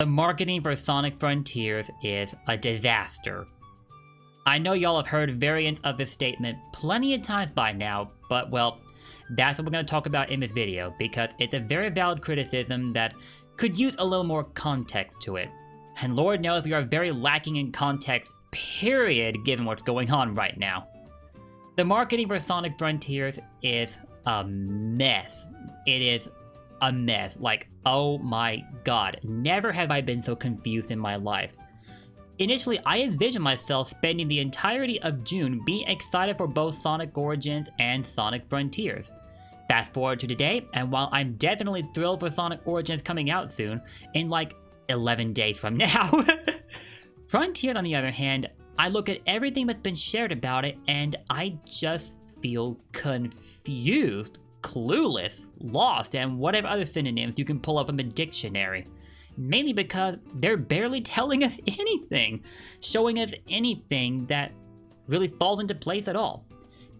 marketing for Sonic Frontiers is a disaster. I know y'all have heard variants of this statement plenty of times by now, but well, that's what we're going to talk about in this video, because it's a very valid criticism that could use a little more context to it. And Lord knows we are very lacking in context, period, given what's going on right now. The marketing for Sonic Frontiers is a mess. It is a mess. Like, oh my god, never have I been so confused in my life. Initially, I envisioned myself spending the entirety of June being excited for both Sonic Origins and Sonic Frontiers. Fast forward to today, and while I'm definitely thrilled for Sonic Origins coming out soon, in like 11 days from now, Frontiers on the other hand, I look at everything that's been shared about it and I just feel confused, clueless, lost, and whatever other synonyms you can pull up from the dictionary. Mainly because they're barely telling us anything, showing us anything that really falls into place at all.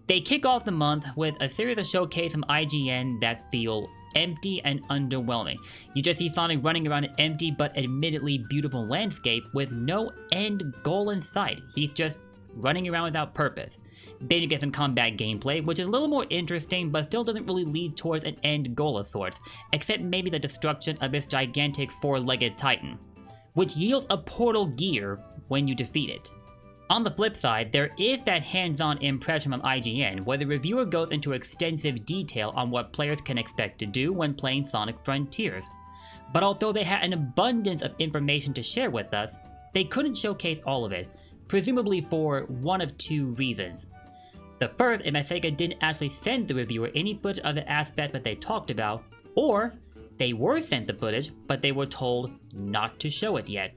They kick off the month with a series of showcases from IGN that feel empty and underwhelming. You just see Sonic running around an empty but admittedly beautiful landscape with no end goal in sight. He's just running around without purpose. Then you get some combat gameplay, which is a little more interesting but still doesn't really lead towards an end goal of sorts, except maybe the destruction of this gigantic four-legged titan, which yields a portal gear when you defeat it. On the flip side, there is that hands-on impression from IGN, where the reviewer goes into extensive detail on what players can expect to do when playing Sonic Frontiers. But although they had an abundance of information to share with us, they couldn't showcase all of it, presumably for one of two reasons. The first is that SEGA didn't actually send the reviewer any footage of the aspects that they talked about, or they were sent the footage, but they were told not to show it yet.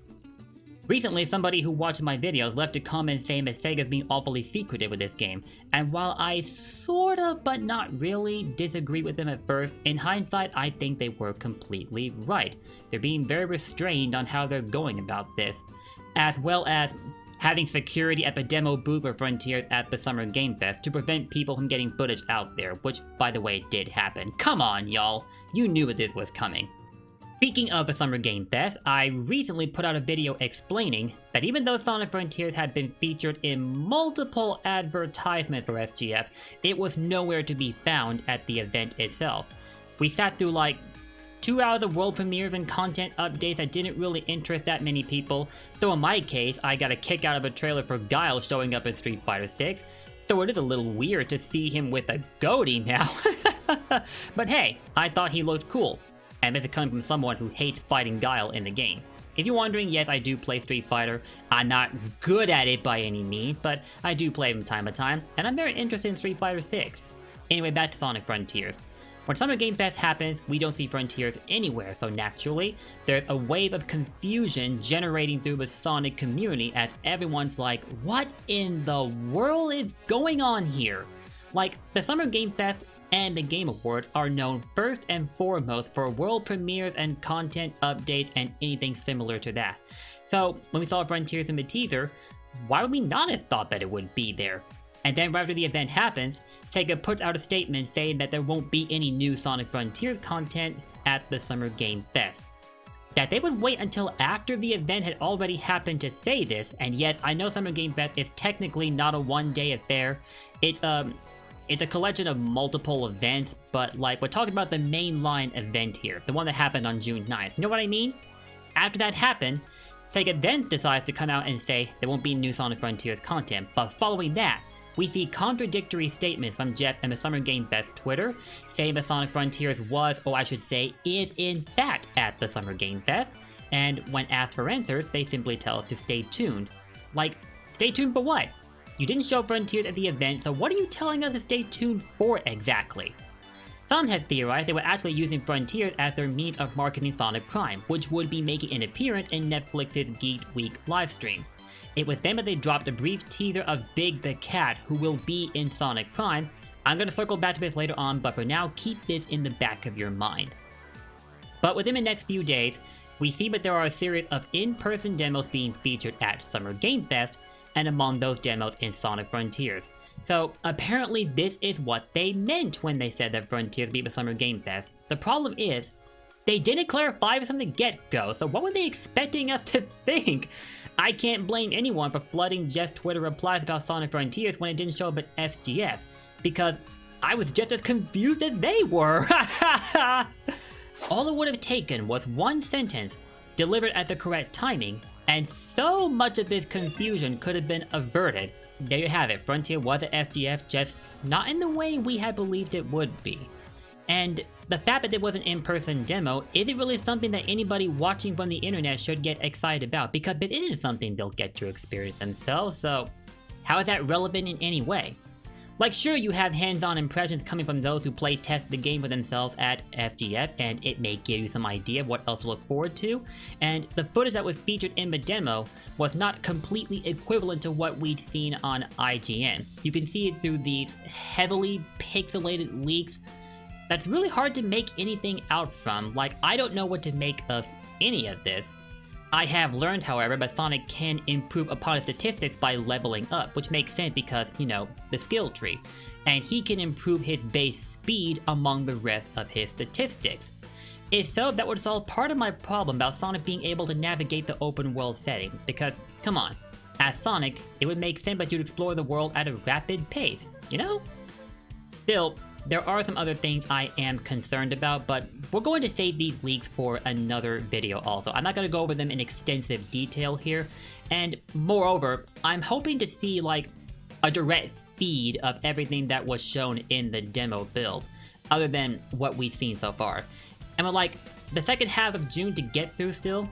Recently, somebody who watched my videos left a comment saying that Sega's being awfully secretive with this game, and while I sorta, but not really, disagree with them at first, in hindsight I think they were completely right. They're being very restrained on how they're going about this, as well as having security at the demo booth for Frontiers at the Summer Game Fest to prevent people from getting footage out there, which by the way did happen. Come on y'all, you knew that this was coming. Speaking of the Summer Game Fest, I recently put out a video explaining that even though Sonic Frontiers had been featured in multiple advertisements for SGF, it was nowhere to be found at the event itself. We sat through like 2 hours of world premieres and content updates that didn't really interest that many people, so in my case, I got a kick out of a trailer for Guile showing up in Street Fighter 6, so it is a little weird to see him with a goatee now. But hey, I thought he looked cool. And this is coming from someone who hates fighting Guile in the game. If you're wondering, yes, I do play Street Fighter. I'm not good at it by any means, but I do play from time to time, and I'm very interested in Street Fighter 6. Anyway, back to Sonic Frontiers. When Summer Game Fest happens, we don't see Frontiers anywhere, so naturally, there's a wave of confusion generating through the Sonic community as everyone's like, what in the world is going on here? Like, the Summer Game Fest and the Game Awards are known first and foremost for world premieres and content updates and anything similar to that. So when we saw Frontiers in the teaser, why would we not have thought that it would be there? And then right after the event happens, SEGA puts out a statement saying that there won't be any new Sonic Frontiers content at the Summer Game Fest. That they would wait until after the event had already happened to say this, and yes, I know Summer Game Fest is technically not a one-day affair. It's a collection of multiple events, but like, we're talking about the mainline event here, the one that happened on June 9th. You know what I mean? After that happened, SEGA then decides to come out and say there won't be new Sonic Frontiers content, but following that, we see contradictory statements from Jeff and the Summer Game Fest Twitter, saying that Sonic Frontiers was, or I should say, is in fact at the Summer Game Fest, and when asked for answers, they simply tell us to stay tuned. Like, stay tuned for what? You didn't show Frontiers at the event, so what are you telling us to stay tuned for exactly? Some had theorized they were actually using Frontiers as their means of marketing Sonic Prime, which would be making an appearance in Netflix's Geek Week livestream. It was then that they dropped a brief teaser of Big the Cat, who will be in Sonic Prime. I'm going to circle back to this later on, but for now, keep this in the back of your mind. But within the next few days, we see that there are a series of in-person demos being featured at Summer Game Fest, and among those demos in Sonic Frontiers. So apparently this is what they meant when they said that Frontiers beat the Summer Game Fest. The problem is, They didn't clarify this from the get-go, so what were they expecting us to think? I can't blame anyone for flooding Jeff's Twitter replies about Sonic Frontiers when it didn't show up at SGF, because I was just as confused as they were. All it would have taken was one sentence delivered at the correct timing, and so much of this confusion could have been averted. There you have it, Frontier was at SGF, just not in the way we had believed it would be. And the fact that it was an in-person demo isn't really something that anybody watching from the internet should get excited about, because it isn't something they'll get to experience themselves, so how is that relevant in any way? Like, sure, you have hands-on impressions coming from those who play test the game for themselves at SGF, and it may give you some idea of what else to look forward to, and the footage that was featured in the demo was not completely equivalent to what we'd seen on IGN. You can see it through these heavily pixelated leaks that's really hard to make anything out from. Like, I don't know what to make of any of this. I have learned, however, that Sonic can improve upon his statistics by leveling up, which makes sense because, you know, the skill tree. And he can improve his base speed among the rest of his statistics. If so, that would solve part of my problem about Sonic being able to navigate the open world setting, because, come on, as Sonic, it would make sense that you'd explore the world at a rapid pace, you know? Still, there are some other things I am concerned about, but we're going to save these leaks for another video also. I'm not going to go over them in extensive detail here, and moreover, I'm hoping to see like a direct feed of everything that was shown in the demo build, other than what we've seen so far. And with like the second half of June to get through still,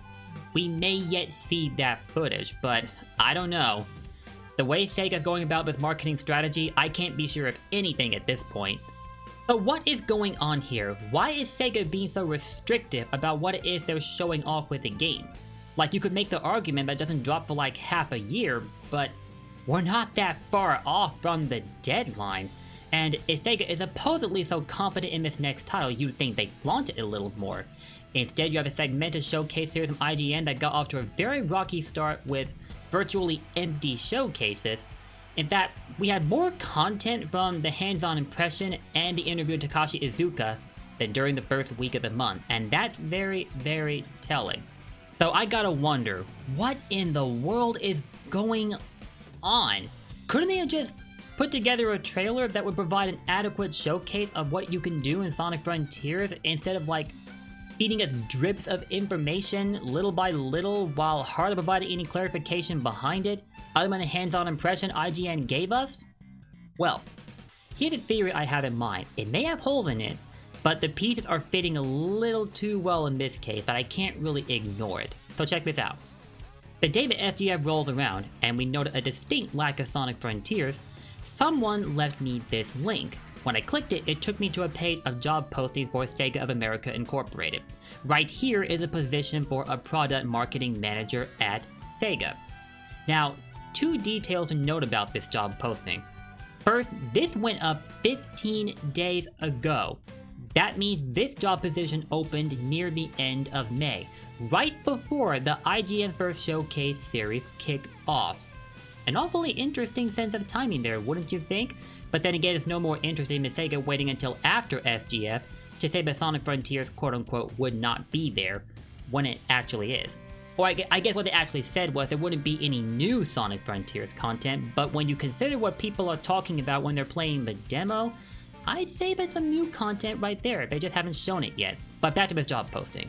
we may yet see that footage, but I don't know. The way Sega's going about this marketing strategy, I can't be sure of anything at this point. So what is going on here? Why is Sega being so restrictive about what it is they're showing off with the game? Like, you could make the argument that it doesn't drop for like half a year, but we're not that far off from the deadline. And if Sega is supposedly so confident in this next title, you'd think they'd flaunt it a little more. Instead, you have a segmented showcase series from IGN that got off to a very rocky start with virtually empty showcases. In fact, we had more content from the hands-on impression and the interview with Takashi Iizuka than during the first week of the month, and that's very, very telling. So I gotta wonder, what in the world is going on? Couldn't they have just put together a trailer that would provide an adequate showcase of what you can do in Sonic Frontiers instead of like feeding us drips of information little by little while hardly providing any clarification behind it, other than the hands-on impression IGN gave us? Well, here's a theory I have in mind. It may have holes in it, but the pieces are fitting a little too well in this case that I can't really ignore it. So check this out. The day that SGF rolls around, and we noted a distinct lack of Sonic Frontiers, someone left me this link. When I clicked it, it took me to a page of job postings for Sega of America Incorporated. Right here is a position for a product marketing manager at Sega. Now, two details to note about this job posting. First, this went up 15 days ago. That means this job position opened near the end of May, right before the IGN First Showcase series kicked off. An awfully interesting sense of timing there, wouldn't you think? But then again, it's no more interesting than Sega waiting until after SGF to say that Sonic Frontiers quote-unquote would not be there, when it actually is. Or I guess what they actually said was there wouldn't be any new Sonic Frontiers content, but when you consider what people are talking about when they're playing the demo, I'd say there's some new content right there, they just haven't shown it yet. But back to this job posting.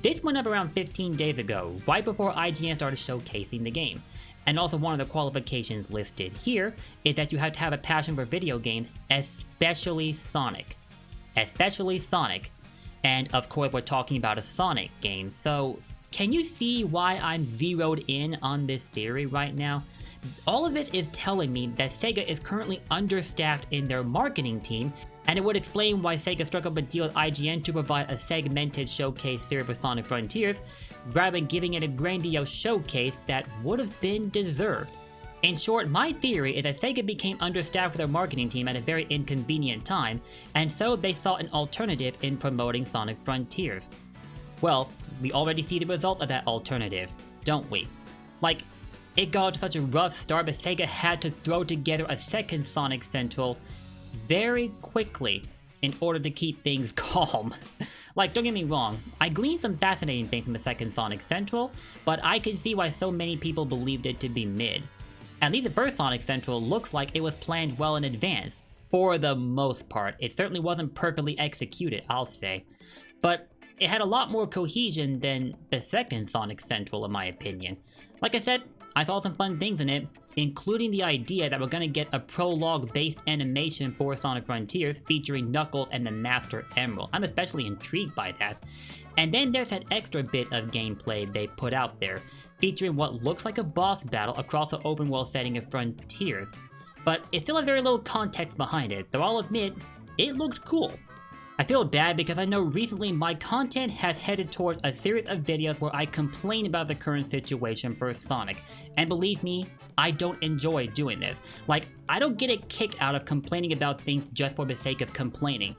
This went up around 15 days ago, right before IGN started showcasing the game. And also one of the qualifications listed here is that you have to have a passion for video games, especially Sonic. Especially Sonic. And of course we're talking about a Sonic game, so can you see why I'm zeroed in on this theory right now? All of this is telling me that Sega is currently understaffed in their marketing team, and it would explain why Sega struck up a deal with IGN to provide a segmented showcase series for Sonic Frontiers, rather than giving it a grandiose showcase that would have been deserved. In short, my theory is that Sega became understaffed with their marketing team at a very inconvenient time, and so they sought an alternative in promoting Sonic Frontiers. Well, we already see the results of that alternative, don't we? Like, it got to such a rough start that Sega had to throw together a second Sonic Central very quickly. in order to keep things calm. Like, don't get me wrong, I gleaned some fascinating things from the second Sonic Central, but I can see why so many people believed it to be mid. At least the first Sonic Central looks like it was planned well in advance. For the most part, it certainly wasn't perfectly executed, I'll say. But it had a lot more cohesion than the second Sonic Central in my opinion. Like I said, I saw some fun things in it, including the idea that we're gonna get a prologue-based animation for Sonic Frontiers featuring Knuckles and the Master Emerald. I'm especially intrigued by that. And then there's that extra bit of gameplay they put out there, featuring what looks like a boss battle across the open world setting of Frontiers. But it still has very little context behind it, though I'll admit, it looked cool. I feel bad because I know recently my content has headed towards a series of videos where I complain about the current situation for Sonic, and believe me, I don't enjoy doing this. Like, I don't get a kick out of complaining about things just for the sake of complaining.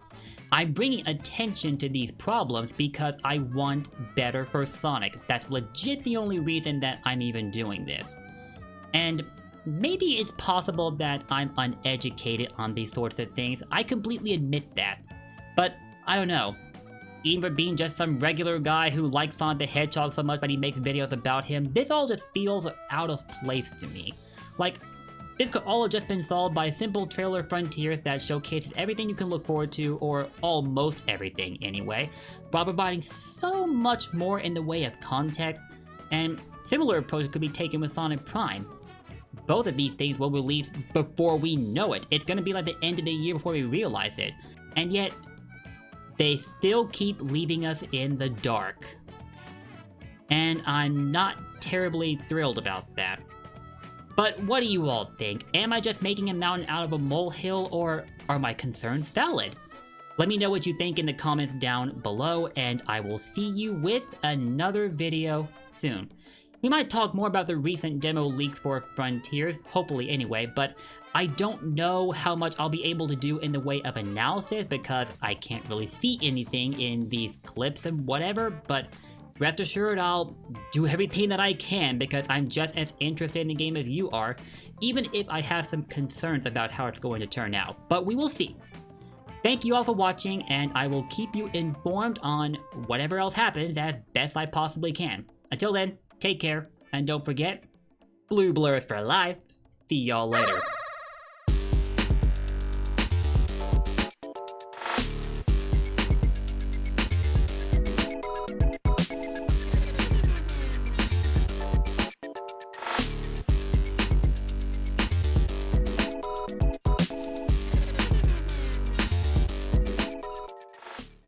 I'm bringing attention to these problems because I want better for Sonic. That's legit the only reason that I'm even doing this. And maybe it's possible that I'm uneducated on these sorts of things, I completely admit that. But, I don't know, even for being just some regular guy who likes Sonic the Hedgehog so much but he makes videos about him, this all just feels out of place to me. Like, this could all have just been solved by a simple trailer Frontiers that showcases everything you can look forward to, or almost everything anyway, while providing so much more in the way of context, and similar approaches could be taken with Sonic Prime. Both of these things will release before we know it. It's gonna be like the end of the year before we realize it. And yet, they still keep leaving us in the dark. And I'm not terribly thrilled about that. But what do you all think? Am I just making a mountain out of a molehill, or are my concerns valid? Let me know what you think in the comments down below, and I will see you with another video soon. We might talk more about the recent demo leaks for Frontiers, hopefully anyway, but I don't know how much I'll be able to do in the way of analysis because I can't really see anything in these clips and whatever, but rest assured I'll do everything that I can because I'm just as interested in the game as you are, even if I have some concerns about how it's going to turn out, but we will see. Thank you all for watching, and I will keep you informed on whatever else happens as best I possibly can. Until then, take care, and don't forget, blue blurs for life. See y'all later.